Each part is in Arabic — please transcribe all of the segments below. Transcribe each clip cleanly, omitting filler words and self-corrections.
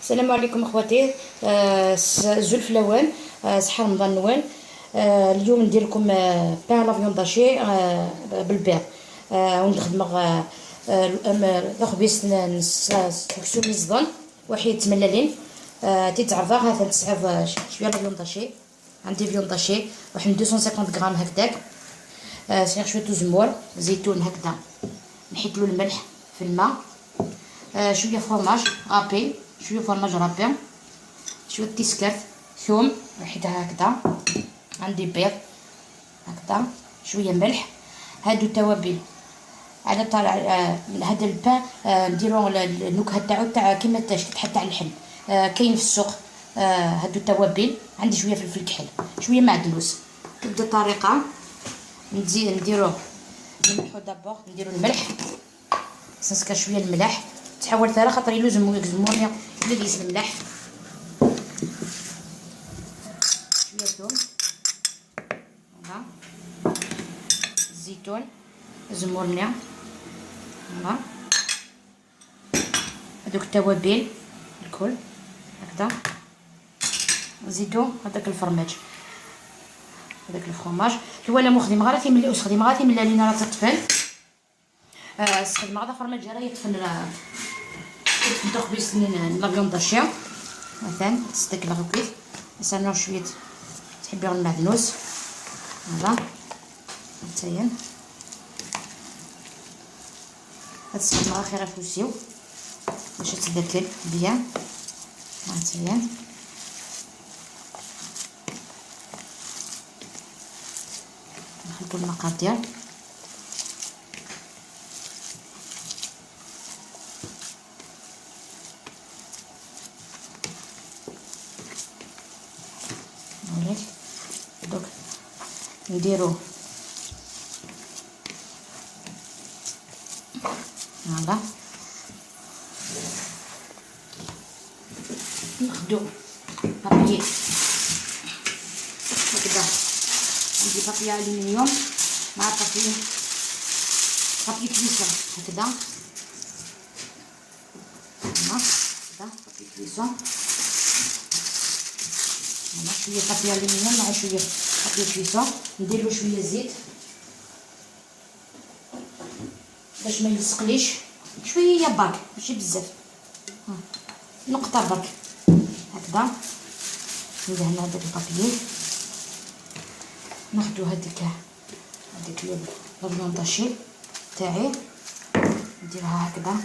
السلام عليكم اخواتي. زول فلوان، صحة رمضان نوال. اليوم ندير لكم بان لافيون داشي بالبيض، ونخدم خبيز نكسو مزدان واحد 8 لين تيتعرضا هذا تسعة شويه لافيون داشي. عندي فيون داشي واحد 250 غرام هكذاك. سير شويه زمور زيتون هكذا، نحيدلو الملح في الماء، شويه فرماج رابي، شويه فرماج رابي، شويه تيسكرت، ثوم نحيدها هكذا. عندي بيض هكذا، شويه ملح. هادو توابل على طالع من هذا البان. نديرو النكهه تاعو تاع كيما تحط تاع اللحم. كاين في السوق هادو التوابل. عندي شويه فلفل كحل، شويه معدنوس. تبدا الطريقه نديروه نملحو دابور. نديرو الملح، نسكر شويه الملح، تحاول ثرا خاطر يلوز زمورني الا ديس الملح. شويه ثوم، فوالا، الزيتون، زمورني، فوالا، هذوك التوابل الكل هكذا. نزيدو هذاك الفرماج، هذاك الفرماج الولا مخدم غلطي ملي اسخدم غلطي ملي لينا راه تطفل. استخدم هذا فرماج راه يطفن خبيز لافيون داشي. مثلا تصدق لاغوكيت نسالو شويه تحبيو المعدنوس، فوالا. نتايا هاد السخدمه راه خير فوسيو باش تدركل بيان. نتايا نخلطو المقادير. دوك نديرو فوالا، ناخدو بابيي هكذا. عندي بابي الومنيوم مع بابي كليسون هكذا، هكذا بابي كليسون. شويه بابي الومنيوم مع شويه بابي كليسون. نديرلو شويه زيت باش ما يلصقليش، شويه برك ماشي بزاف، نقطه برك هكذا. ندهن هذاك البابيي، ناخدو هذيك لافيون داشي تاعي، نديرها هكذا،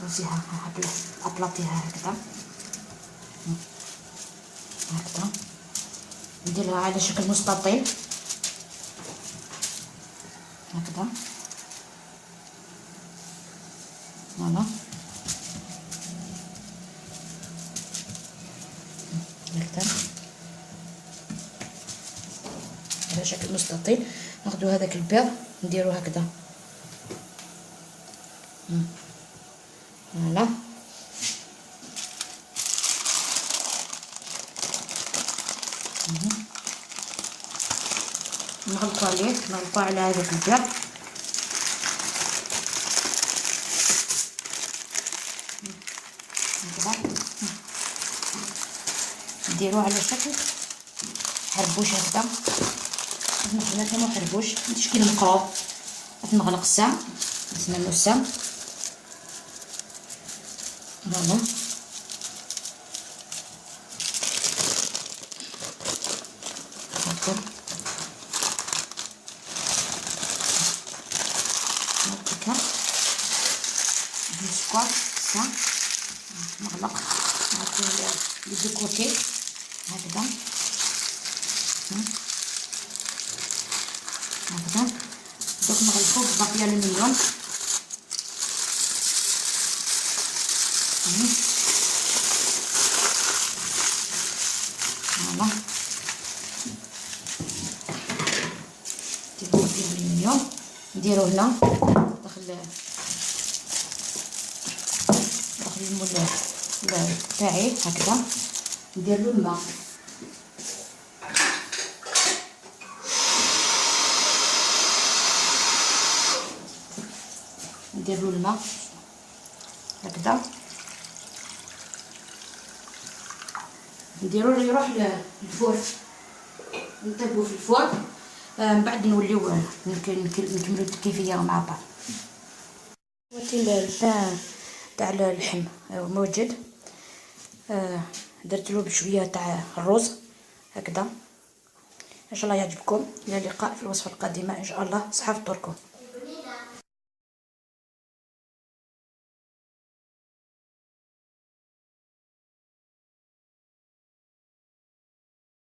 نوزيها ابلاطيها هكذا هكذا. نديرها على شكل مستطيل هكذا، فوالا هكذا على شكل مستطيل. ناخدو هذاك البيض نديرو هكذا، فوالا. نغلقو عليه، نغلقو على هذاك البيض هكذا. نديروه على شكل حربوش هكذا، نخدمو كيما حربوش تشكيل مقروض. نغلق السام، نسنى السام، فوالا. هكا نسكر السام، نغلق لي دو كوتي هكذا هكذا. دوك نغلقو ببابي الومنيوم، فوالا نديرو فيه الالمنيوم، نديرو هنا داخل المول تاعي هكذا، ندير له الماء، ندير له الماء هكذا، نديرو يروح للفور، نطيبو في الفور، من بعد نوليو نكملو الكيفيه مع بعض. دلوقتي البان تاع اللحم موجد، درت له بشويه تاع الرز هكذا. ان شاء الله يعجبكم، الى اللقاء في الوصفه القادمه ان شاء الله، صحه فطوركم.